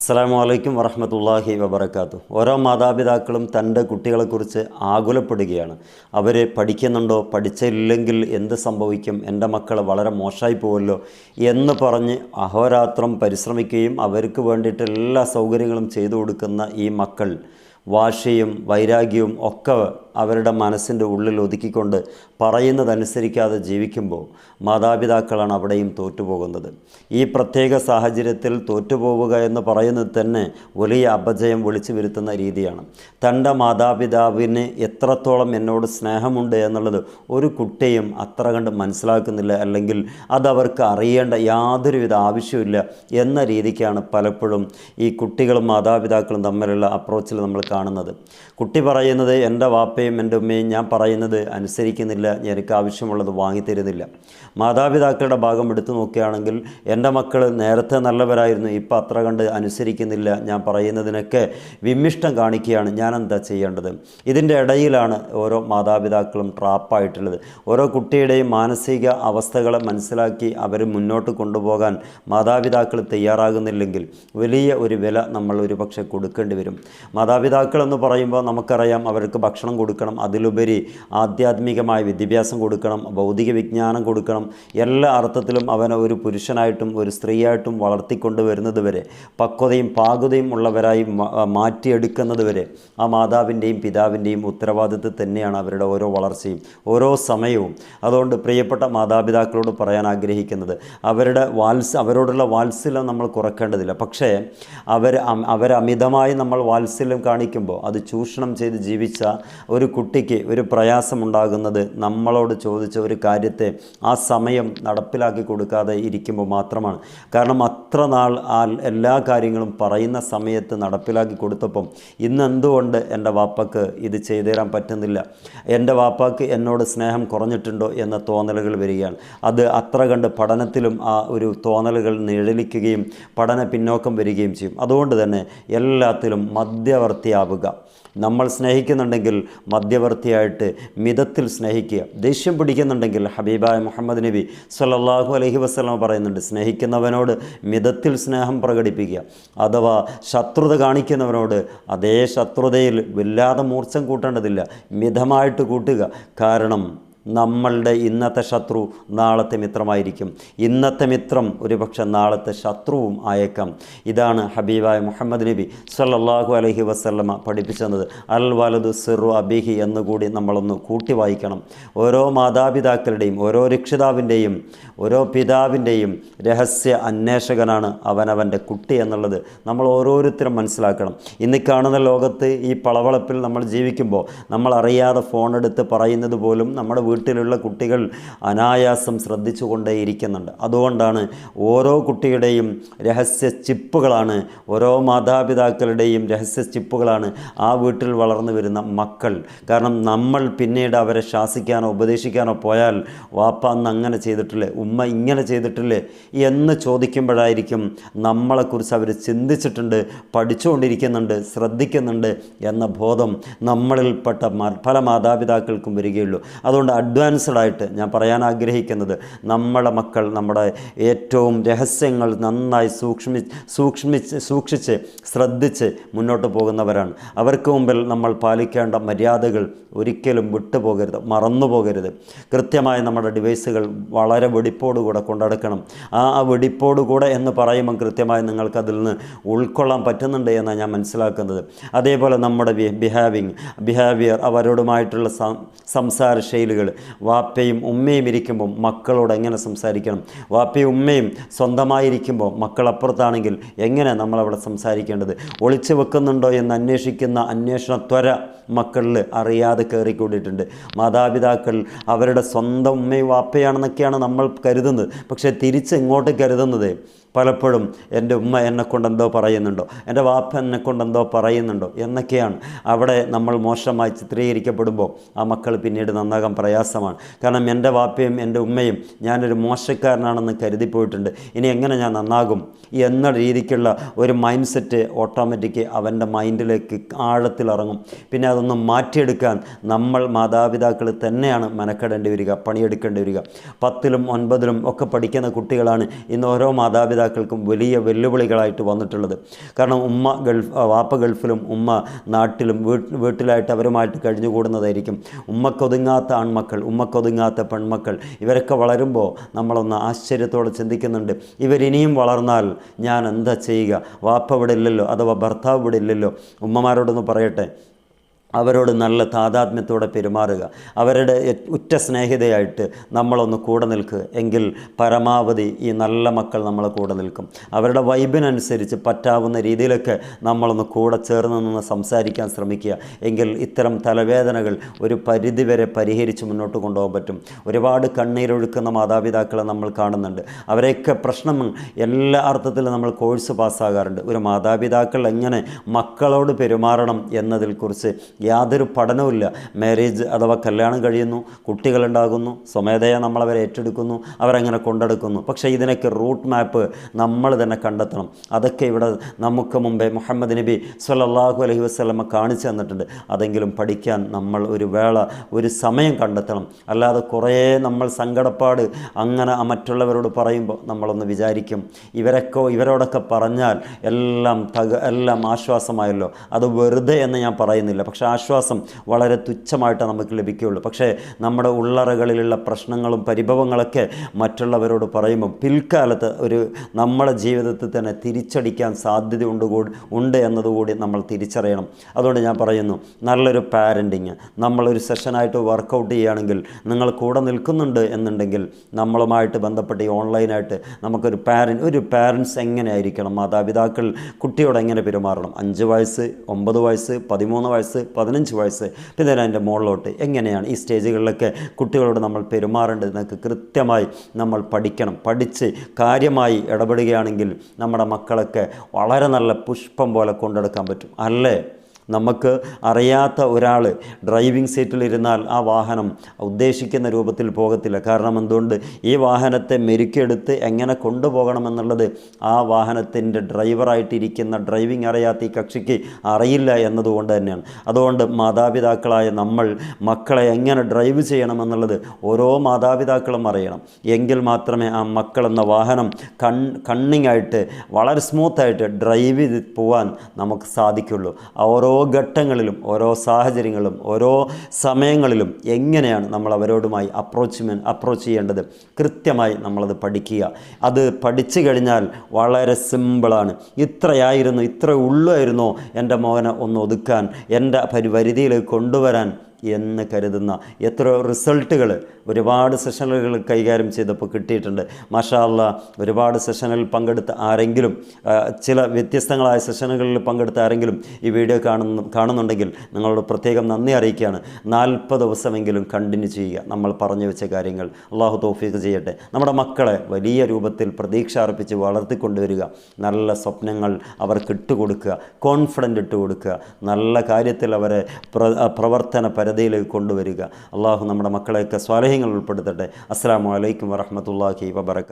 അസ്സലാമു അലൈക്കും വറഹ്മത്തുള്ളാഹി വബറകാതുഹു. ഓരോ മാതാപിതാക്കളും തൻ്റെ കുട്ടികളെക്കുറിച്ച് ആകുലപ്പെടുകയാണ്. അവർ പഠിക്കുന്നുണ്ടോ, പഠിച്ചില്ലെങ്കിൽ എന്ത് സംഭവിക്കും, എൻ്റെ മക്കൾ വളരെ മോശമായി പോവുമല്ലോ എന്ന് പറഞ്ഞ് അഹോരാത്രം പരിശ്രമിക്കുകയും അവർക്ക് വേണ്ടിയിട്ട് എല്ലാ സൗകര്യങ്ങളും ചെയ്തു കൊടുക്കുന്ന ഈ മക്കൾ വാശിയും വൈരാഗ്യവും ഒക്കെ അവരുടെ മനസ്സിൻ്റെ ഉള്ളിൽ ഒതുക്കിക്കൊണ്ട് പറയുന്നതനുസരിക്കാതെ ജീവിക്കുമ്പോൾ മാതാപിതാക്കളാണ് അവിടെയും തോറ്റുപോകുന്നത്. ഈ പ്രത്യേക സാഹചര്യത്തിൽ തോറ്റുപോവുക എന്ന് പറയുന്നത് തന്നെ വലിയ അപജയം വിളിച്ചു വരുത്തുന്ന രീതിയാണ്. തൻ്റെ മാതാപിതാവിന് എത്രത്തോളം എന്നോട് സ്നേഹമുണ്ട് എന്നുള്ളത് ഒരു കുട്ടിയും അത്ര കണ്ട് മനസ്സിലാക്കുന്നില്ല, അല്ലെങ്കിൽ അതവർക്ക് അറിയേണ്ട യാതൊരുവിധ ആവശ്യമില്ല എന്ന രീതിക്കാണ് പലപ്പോഴും ഈ കുട്ടികളും മാതാപിതാക്കളും തമ്മിലുള്ള അപ്രോച്ചിൽ നമ്മൾ കാണുന്നത്. കുട്ടി പറയുന്നത് എൻ്റെ വാപ്പയും എൻ്റെ ഉമ്മയും ഞാൻ പറയുന്നത് അനുസരിക്കുന്നില്ല, എനിക്ക് ആവശ്യമുള്ളത് വാങ്ങിത്തരുന്നില്ല. മാതാപിതാക്കളുടെ ഭാഗം എടുത്തു നോക്കുകയാണെങ്കിൽ എൻ്റെ മക്കൾ നേരത്തെ നല്ലവരായിരുന്നു, ഇപ്പം അത്ര കണ്ട് അനുസരിക്കുന്നില്ല, ഞാൻ പറയുന്നതിനൊക്കെ വിമ്മിഷ്ടം കാണിക്കുകയാണ്, ഞാൻ എന്താ ചെയ്യേണ്ടത്? ഇതിൻ്റെ ഇടയിലാണ് ഓരോ മാതാപിതാക്കളും ട്രാപ്പായിട്ടുള്ളത്. ഓരോ കുട്ടിയുടെയും മാനസിക അവസ്ഥകളെ മനസ്സിലാക്കി അവർ മുന്നോട്ട് കൊണ്ടുപോകാൻ മാതാപിതാക്കൾ തയ്യാറാകുന്നില്ലെങ്കിൽ വലിയ ഒരു വില നമ്മൾ ഒരുപക്ഷെ കൊടുക്കേണ്ടി വരും. മാതാപിതാക്കളെന്ന് പറയുമ്പോൾ നമുക്കറിയാം, അവർക്ക് ഭക്ഷണം കൊടുക്കണം, അതിലുപരി ആധ്യാത്മികമായ വിദ്യാഭ്യാസം കൊടുക്കണം, ഭൗതിക വിജ്ഞാനം കൊടുക്കണം. എല്ലാ അർത്ഥത്തിലും അവനെ ഒരു പുരുഷനായിട്ടും ഒരു സ്ത്രീയായിട്ടും വളർത്തിക്കൊണ്ട് വരുന്നത് വരെ, പക്വതയും പാകതയും ഉള്ളവരായി മാറ്റിയെടുക്കുന്നത് വരെ ആ മാതാവിൻ്റെയും പിതാവിൻ്റെയും ഉത്തരവാദിത്വം തന്നെയാണ് അവരുടെ ഓരോ വളർച്ചയും ഓരോ സമയവും. അതുകൊണ്ട് പ്രിയപ്പെട്ട മാതാപിതാക്കളോട് പറയാൻ ആഗ്രഹിക്കുന്നത്, അവരോടുള്ള വാത്സല്യം നമ്മൾ കുറയ്ക്കേണ്ടതില്ല. പക്ഷേ അവരമിതമായി നമ്മൾ വാത്സല്യം കാണിക്കുമ്പോൾ അത് ചൂഷണം ചെയ്ത് ജീവിച്ച ഒരു കുട്ടിക്ക് ഒരു പ്രയാസമുണ്ടാകുന്നത് നമ്മളോട് ചോദിച്ച ഒരു കാര്യത്തെ ആ സമയം നടപ്പിലാക്കി കൊടുക്കാതെ ഇരിക്കുമ്പോൾ മാത്രമാണ്. കാരണം അത്ര നാൾ എല്ലാ കാര്യങ്ങളും പറയുന്ന സമയത്ത് നടപ്പിലാക്കി കൊടുത്തപ്പം ഇന്ന് എന്തുകൊണ്ട് എൻ്റെ വാപ്പക്ക് ഇത് ചെയ്തു തരാൻ പറ്റുന്നില്ല, എൻ്റെ വാപ്പാക്ക് എന്നോട് സ്നേഹം കുറഞ്ഞിട്ടുണ്ടോ എന്ന തോന്നലുകൾ വരികയാണ്. അത് അത്ര കണ്ട് പഠനത്തിലും ആ ഒരു തോന്നലുകൾ നിഴലിക്കുകയും പഠന പിന്നോക്കം വരികയും ചെയ്യും. അതുകൊണ്ട് തന്നെ എല്ലാത്തിലും മധ്യവർത്തിയാവുക. നമ്മൾ സ്നേഹിക്കുന്നുണ്ടെങ്കിൽ മധ്യവർത്തിയായിട്ട് മിതത്തിൽ സ്നേഹിക്കുക. ദേഷ്യം പിടിക്കുന്നുണ്ടെങ്കിൽ ഹബീബായ മുഹമ്മദ് നബി സ്വല്ലല്ലാഹു അലൈഹി വസല്ലം പറയുന്നുണ്ട്, സ്നേഹിക്കുന്നവനോട് മിതത്തിൽ സ്നേഹം പ്രകടിപ്പിക്കുക. അഥവാ ശത്രുത കാണിക്കുന്നവനോട് അതേ ശത്രുതയിൽ വല്ലാതെ മൂർച്ഛം കൂട്ടേണ്ടതില്ല, മിതമായിട്ട് കൂട്ടുക. കാരണം നമ്മളുടെ ഇന്നത്തെ ശത്രു നാളത്തെ മിത്രമായിരിക്കും, ഇന്നത്തെ മിത്രം ഒരുപക്ഷെ നാളത്തെ ശത്രുവും ആയേക്കാം. ഇതാണ് ഹബീബായ മുഹമ്മദ് നബി സ്വല്ലല്ലാഹു അലൈഹി വസല്ലമ പഠിപ്പിച്ചത്. അൽ വലദു സിറു അബീഹി എന്നുകൂടി നമ്മളൊന്ന് കൂട്ടി വായിക്കണം. ഓരോ മാതാപിതാക്കളുടെയും ഓരോ രക്ഷിതാവിൻ്റെയും ഓരോ പിതാവിൻ്റെയും രഹസ്യ അന്വേഷകനാണ് അവനവൻ്റെ കുട്ടി എന്നുള്ളത് നമ്മൾ ഓരോരുത്തരും മനസ്സിലാക്കണം. ഇന്ന് കാണുന്ന ലോകത്ത് ഈ പളവളപ്പിൽ നമ്മൾ ജീവിക്കുമ്പോൾ നമ്മൾ അറിയാതെ ഫോണെടുത്ത് പറയുന്നത് പോലും നമ്മുടെ വീട്ടിലുള്ള കുട്ടികൾ അനായാസം ശ്രദ്ധിച്ചുകൊണ്ടേയിരിക്കുന്നുണ്ട്. അതുകൊണ്ടാണ് ഓരോ കുട്ടിയുടെയും രഹസ്യ ചിപ്പുകളാണ്, ഓരോ മാതാപിതാക്കളുടെയും രഹസ്യ ചിപ്പുകളാണ് ആ വീട്ടിൽ വളർന്നു വരുന്ന മക്കൾ. കാരണം നമ്മൾ പിന്നീട് അവരെ ശാസിക്കാനോ ഉപദേശിക്കാനോ പോയാൽ വാപ്പ അന്ന് അങ്ങനെ ചെയ്തിട്ടില്ലേ, ഉമ്മ ഇങ്ങനെ ചെയ്തിട്ടില്ലേ എന്ന് ചോദിക്കുമ്പോഴായിരിക്കും നമ്മളെക്കുറിച്ച് അവർ ചിന്തിച്ചിട്ടുണ്ട്, പഠിച്ചുകൊണ്ടിരിക്കുന്നുണ്ട്, ശ്രദ്ധിക്കുന്നുണ്ട് എന്ന ബോധം നമ്മളിൽപ്പെട്ട പല മാതാപിതാക്കൾക്കും വരികയുള്ളൂ. അതുകൊണ്ട് അഡ്വാൻസ്ഡായിട്ട് ഞാൻ പറയാൻ ആഗ്രഹിക്കുന്നത്, നമ്മുടെ മക്കൾ നമ്മുടെ ഏറ്റവും രഹസ്യങ്ങൾ നന്നായി സൂക്ഷിച്ച് ശ്രദ്ധിച്ച് മുന്നോട്ട് പോകുന്നവരാണ്. അവർക്ക് മുമ്പിൽ നമ്മൾ പാലിക്കേണ്ട മര്യാദകൾ ഒരിക്കലും വിട്ടുപോകരുത്, മറന്നു പോകരുത്. കൃത്യമായി നമ്മുടെ ഡിവൈസുകൾ വളരെ വെടിപ്പോടുകൂടെ കൊണ്ടടക്കണം. ആ വെടിപ്പോടുകൂടെ എന്ന് പറയുമ്പം കൃത്യമായി നിങ്ങൾക്കതിൽ നിന്ന് ഉൾക്കൊള്ളാൻ പറ്റുന്നുണ്ട് എന്നാണ് ഞാൻ മനസ്സിലാക്കുന്നത്. അതേപോലെ നമ്മുടെ ബിഹേവിയർ, അവരോടുമായിട്ടുള്ള സംസാര ശൈലികൾ, വാപ്പയും ഉമ്മയും ഇരിക്കുമ്പോൾ മക്കളോട് എങ്ങനെ സംസാരിക്കണം, വാപ്പയും ഉമ്മയും സ്വന്തമായിരിക്കുമ്പോൾ മക്കളപ്പുറത്താണെങ്കിൽ എങ്ങനെ നമ്മളവിടെ സംസാരിക്കേണ്ടത്, ഒളിച്ചു വെക്കുന്നുണ്ടോ എന്ന് അന്വേഷിക്കുന്ന അന്വേഷണ ത്വര മക്കളിൽ അറിയാതെ കയറിക്കൂടിയിട്ടുണ്ട്. മാതാപിതാക്കൾ അവരുടെ സ്വന്തം ഉമ്മയും വാപ്പയാണെന്നൊക്കെയാണ് നമ്മൾ കരുതുന്നത്. പക്ഷേ തിരിച്ച് ഇങ്ങോട്ട് കരുതുന്നത് പലപ്പോഴും എൻ്റെ ഉമ്മ എന്നെക്കൊണ്ടെന്തോ പറയുന്നുണ്ടോ, എൻ്റെ വാപ്പ എന്നെക്കൊണ്ടെന്തോ പറയുന്നുണ്ടോ എന്നൊക്കെയാണ്. അവിടെ നമ്മൾ മോശമായി ചിത്രീകരിക്കപ്പെടുമ്പോൾ ആ മക്കൾ പിന്നീട് നന്നാകാൻ പ്രയാസമാണ്. കാരണം എൻ്റെ വാപ്പയും എൻ്റെ ഉമ്മയും ഞാനൊരു മോശക്കാരനാണെന്ന് കരുതിപ്പോയിട്ടുണ്ട്, ഇനി എങ്ങനെ ഞാൻ നന്നാകും എന്ന രീതിക്കുള്ള ഒരു മൈൻഡ് സെറ്റ് ഓട്ടോമാറ്റിക് അവൻ്റെ മൈൻഡിലേക്ക് ആഴത്തിലിറങ്ങും. പിന്നെ അതൊന്നും മാറ്റിയെടുക്കാൻ നമ്മൾ മാതാപിതാക്കൾ തന്നെയാണ് മെനക്കെടേണ്ടി വരിക, പണിയെടുക്കേണ്ടി വരിക. 10ലും 9ലും ഒക്കെ പഠിക്കുന്ന കുട്ടികളാണ് ഇന്ന് ഓരോ മാതാപിതാക്കൾ മാതാപിതാക്കൾക്കും വലിയ വെല്ലുവിളികളായിട്ട് വന്നിട്ടുള്ളത്. കാരണം വാപ്പ ഗൾഫിലും ഉമ്മ നാട്ടിലും വീട്ടിലായിട്ട് അവരുമായിട്ട് കഴിഞ്ഞുകൂടുന്നതായിരിക്കും. ഉമ്മക്കൊതുങ്ങാത്ത ആൺമക്കൾ, ഉമ്മക്കൊതുങ്ങാത്ത പെൺമക്കൾ, ഇവരൊക്കെ വളരുമ്പോൾ നമ്മളൊന്ന് ആശ്ചര്യത്തോടെ ചിന്തിക്കുന്നുണ്ട്, ഇവരിനിയും വളർന്നാൽ ഞാൻ എന്താ ചെയ്യുക? വാപ്പ ഇവിടെ ഇല്ലല്ലോ, അഥവാ ഭർത്താവ് ഇവിടെ ഇല്ലല്ലോ. ഉമ്മമാരോടൊന്ന് പറയട്ടെ, അവരോട് നല്ല താതാത്മ്യത്തോടെ പെരുമാറുക. അവരുടെ ഉറ്റ സ്നേഹിതയായിട്ട് നമ്മളൊന്ന് കൂടെ നിൽക്കുക. എങ്കിൽ പരമാവധി ഈ നല്ല മക്കൾ നമ്മളെ കൂടെ നിൽക്കും. അവരുടെ വൈബിനനുസരിച്ച് പറ്റാവുന്ന രീതിയിലൊക്കെ നമ്മളൊന്ന് കൂടെ ചേർന്ന് നിന്ന് സംസാരിക്കാൻ ശ്രമിക്കുക. എങ്കിൽ ഇത്തരം തലവേദനകൾ ഒരു പരിധിവരെ പരിഹരിച്ച് മുന്നോട്ട് കൊണ്ടുപോകാൻ പറ്റും. ഒരുപാട് കണ്ണീരൊഴുക്കുന്ന മാതാപിതാക്കളെ നമ്മൾ കാണുന്നുണ്ട്. അവരെയൊക്കെ പ്രശ്നം എല്ലാ അർത്ഥത്തിലും നമ്മൾ കോഴ്സ് പാസ്സാകാറുണ്ട്. ഒരു മാതാപിതാക്കൾ എങ്ങനെ മക്കളോട് പെരുമാറണം എന്നതിൽക്കുറിച്ച് യാതൊരു പഠനവുമില്ല. മാരേജ് അഥവാ കല്യാണം കഴിയുന്നു, കുട്ടികളുണ്ടാകുന്നു, സ്വമേധയാ നമ്മളവരെ ഏറ്റെടുക്കുന്നു, അവരങ്ങനെ കൊണ്ടെടുക്കുന്നു. പക്ഷേ ഇതിനൊക്കെ റൂട്ട് മാപ്പ് നമ്മൾ തന്നെ കണ്ടെത്തണം. അതൊക്കെ ഇവിടെ നമുക്ക് മുമ്പേ മുഹമ്മദ് നബി സ്വല്ലല്ലാഹു അലൈഹി വസല്ലമ കാണിച്ചു തന്നിട്ടുണ്ട്. അതെങ്കിലും പഠിക്കാൻ നമ്മൾ ഒരു വേള, ഒരു സമയം കണ്ടെത്തണം. അല്ലാതെ കുറേ നമ്മൾ സങ്കടപ്പാട് അങ്ങനെ മറ്റുള്ളവരോട് പറയുമ്പോൾ നമ്മളൊന്ന് വിചാരിക്കും, ഇവരോടൊക്കെ പറഞ്ഞാൽ എല്ലാം ആശ്വാസമായല്ലോ. അത് വെറുതെ എന്ന് ഞാൻ പറയുന്നില്ല, പക്ഷേ ആശ്വാസം വളരെ തുച്ഛമായിട്ട് നമുക്ക് ലഭിക്കുകയുള്ളൂ. പക്ഷേ നമ്മുടെ ഉള്ളറകളിലുള്ള പ്രശ്നങ്ങളും പരിഭവങ്ങളൊക്കെ മറ്റുള്ളവരോട് പറയുമ്പോൾ പിൽക്കാലത്ത് നമ്മുടെ ജീവിതത്തിൽ തന്നെ തിരിച്ചടിക്കാൻ സാധ്യത ഉണ്ട് എന്നതുകൂടി നമ്മൾ തിരിച്ചറിയണം. അതുകൊണ്ട് ഞാൻ പറയുന്നു, നല്ലൊരു പാരൻറ്റിങ് നമ്മളൊരു സെഷനായിട്ട് വർക്കൗട്ട് ചെയ്യുകയാണെങ്കിൽ, നിങ്ങൾ കൂടെ നിൽക്കുന്നുണ്ട് എന്നുണ്ടെങ്കിൽ നമ്മളുമായിട്ട് ബന്ധപ്പെട്ട് ഈ ഓൺലൈനായിട്ട് നമുക്കൊരു പാരൻസ് എങ്ങനെയായിരിക്കണം, മാതാപിതാക്കൾ കുട്ടിയോട് എങ്ങനെ പെരുമാറണം, 5 വയസ്സ് 9 വയസ്സ് 13 വയസ്സ് 15 വയസ്സ് പിന്നെ അതിൻ്റെ മുകളിലോട്ട് എങ്ങനെയാണ് ഈ സ്റ്റേജുകളിലൊക്കെ കുട്ടികളോട് നമ്മൾ പെരുമാറേണ്ടതെന്നൊക്കെ കൃത്യമായി നമ്മൾ പഠിക്കണം. പഠിച്ച് കാര്യമായി ഇടപെടുകയാണെങ്കിൽ നമ്മുടെ മക്കളൊക്കെ വളരെ നല്ല പുഷ്പം പോലെ കൊണ്ടെടുക്കാൻ പറ്റും. അല്ലേ? നമുക്ക് അറിയാത്ത ഒരാൾ ഡ്രൈവിംഗ് സീറ്റിലിരുന്നാൽ ആ വാഹനം ഉദ്ദേശിക്കുന്ന രൂപത്തിൽ പോകത്തില്ല. കാരണം എന്തുകൊണ്ട്? ഈ വാഹനത്തെ മെരുക്കിയെടുത്ത് എങ്ങനെ കൊണ്ടുപോകണമെന്നുള്ളത് ആ വാഹനത്തിൻ്റെ ഡ്രൈവറായിട്ടിരിക്കുന്ന ഡ്രൈവിംഗ് അറിയാത്ത ഈ കക്ഷിക്ക് അറിയില്ല എന്നതുകൊണ്ട് തന്നെയാണ്. അതുകൊണ്ട് മാതാപിതാക്കളായ നമ്മൾ മക്കളെ എങ്ങനെ ഡ്രൈവ് ചെയ്യണമെന്നുള്ളത് ഓരോ മാതാപിതാക്കളും അറിയണം. എങ്കിൽ മാത്രമേ ആ മക്കളെന്ന വാഹനം കണ്ണിങ്ങായിട്ട് വളരെ സ്മൂത്തായിട്ട് ഡ്രൈവ് ചെയ്ത് പോകാൻ നമുക്ക് സാധിക്കുള്ളൂ. ഓരോ ഘട്ടങ്ങളിലും ഓരോ സാഹചര്യങ്ങളിലും ഓരോ സമയങ്ങളിലും എങ്ങനെയാണ് നമ്മൾ അവരോടുമായി അപ്രോച്ച് ചെയ്യേണ്ടത് കൃത്യമായി നമ്മളത് പഠിക്കുക. അത് പഠിച്ചു കഴിഞ്ഞാൽ വളരെ സിമ്പിളാണ്. ഇത്ര ഉള്ളായിരുന്നോ എൻ്റെ മോനെ ഒന്ന് ഒതുക്കാൻ, എൻ്റെ പരിധിയിലേക്ക് കൊണ്ടുവരാൻ എന്ന് കരുതുന്ന എത്രയോ റിസൾട്ടുകൾ ഒരുപാട് സെഷനുകൾ കൈകാര്യം ചെയ്തപ്പോൾ കിട്ടിയിട്ടുണ്ട്. മാഷാ അല്ലാഹ്, ഒരുപാട് സെഷനുകളിൽ പങ്കെടുത്ത ആരെങ്കിലും, ചില വ്യത്യസ്തങ്ങളായ സെഷനുകളിൽ പങ്കെടുത്ത ആരെങ്കിലും ഈ വീഡിയോ കാണുന്നുണ്ടെങ്കിൽ നിങ്ങളോട് പ്രത്യേകം നന്ദി അറിയിക്കുകയാണ്. 40 ദിവസമെങ്കിലും കണ്ടിന്യൂ ചെയ്യുക നമ്മൾ പറഞ്ഞു വെച്ച കാര്യങ്ങൾ. അള്ളാഹു തൗഫീഖ് ചെയ്യട്ടെ. നമ്മുടെ മക്കളെ വലിയ രൂപത്തിൽ പ്രതീക്ഷ അർപ്പിച്ച് വളർത്തിക്കൊണ്ടുവരിക. നല്ല സ്വപ്നങ്ങൾ അവർക്ക് ഇട്ടുകൊടുക്കുക, കോൺഫിഡൻ്റ് ഇട്ടുകൊടുക്കുക, നല്ല കാര്യത്തിൽ അവരെ പ്രവർത്തന പരതയിലേക്ക് കൊണ്ടുവരിക. അള്ളാഹു നമ്മുടെ മക്കളെയൊക്കെ സ്വാലിഹീങ്ങൾ ഉൾപ്പെടുത്തട്ടെ. അസ്സലാമു അലൈക്കും വറഹ്മത്തുള്ളാഹി വബറകാതുഹു.